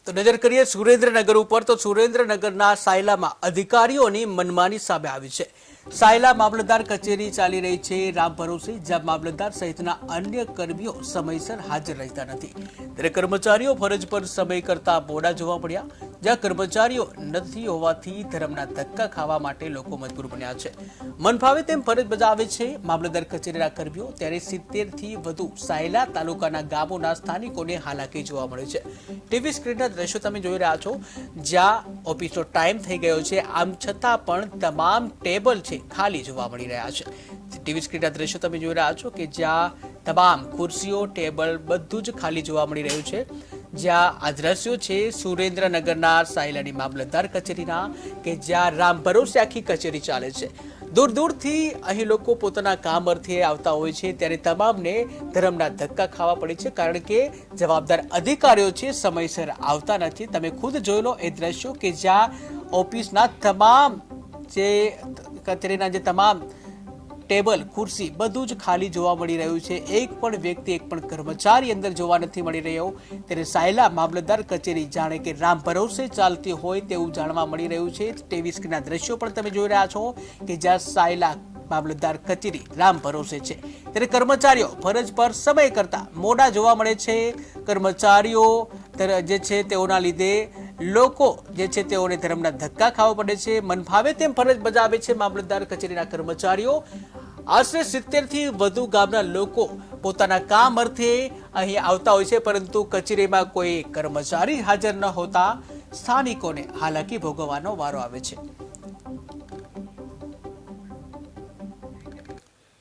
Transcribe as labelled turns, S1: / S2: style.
S1: તો નજર કરીએ સુરેન્દ્રનગર ઉપર તો સુરેન્દ્રનગરના સાયલામાં અધિકારીઓની મનમાની સામે આવી છે। સાયલા મામલતદાર કચેરી ચાલી રહી છે રામ ભરોસે, જ્યાં મામલતદાર સહિતના અન્ય કર્મીઓ સમયસર હાજર રહેતા નથી, ત્યારે કર્મચારીઓ ફરજ પર સમય કરતા મોડા જોવા મળ્યા। જ્યાં કર્મચારીઓ નથી હોવાથી ધર્મના ધક્કા ખાવા માટે લોકો મજબૂર બન્યા છે। મનફાવે તેમ ફરજ બજાવે છે મામલતદાર કચેરીના કર્મીઓ, ત્યારે 70 થી વધુ સાયલા તાલુકાના ગામોના સ્થાનિકોને હાલાકી જોવા મળે છે। ટીવી સ્ક્રીનના દ્રશ્યો તમે જોઈ રહ્યા છો, જ્યાં ઓફિસનો ટાઈમ થઈ ગયો છે, આમ છતાં પણ તમામ ટેબલ છે ખાલી જોવા મળી રહ્યા છે। ટીવી સ્ક્રીનના દ્રશ્યો તમે જોઈ રહ્યા છો કે જ્યાં તમામ ખુરશીઓ, ટેબલ બધું જ ખાલી જોવા મળી રહ્યું છે। જ્યાં આ દ્રશ્યો છે સુરેન્દ્રનગરના સાયલાની મામલતદાર કચેરીના, કે જ્યાં રામ ભરોસે આખી કચેરી ચાલે છે। દૂર દૂરથી અહીં લોકો પોતાના કામ અર્થે આવતા હોય છે, ત્યારે તમામને ધર્મના ધક્કા ખાવા પડે છે, કારણ કે જવાબદાર અધિકારીઓ છે સમયસર આવતા નથી। તમે ખુદ જોઈ લો એ દ્રશ્યો કે જ્યાં ઓફિસના તમામ જે કચેરીના જે તમામ ટેબલ, ખુરશી બધું જ ખાલી જોવા મળી રહ્યું છે। એક પણ વ્યક્તિ, એક પણ કર્મચારી અંદર જોવા નથી મળી રહ્યો। ત્યારે સાયલા મામલતદાર કચેરી જાણે કે રામ ભરોસે ચાલતી હોય તેવું જાણવા મળી રહ્યું છે। ટીવી સ્ક્રીનના દ્રશ્યો પણ તમે જોઈ રહ્યા છો કે જ્યાં સાયલા મામલતદાર કચેરી રામ ભરોસે છે, ત્યારે કર્મચારીઓ ફરજ પર સમય કરતા મોડા જોવા મળે છે। કર્મચારીઓ જે છે તેઓના લીધે લોકો જે છે તેઓને ધર્મના ધક્કા ખાવા પડે છે। મનફાવે તેમ ફરજ બજાવે છે મામલતદાર કચેરીના કર્મચારીઓ। આશરે 70 થી વધુ ગામના લોકો પોતાના કામ અર્થે અહીં આવતા હોય છે, પરંતુ કચેરીમાં કોઈ કર્મચારી હાજર ન હોતા સ્થાનિકોને હાલાકી ભોગવવાનો વારો આવે છે।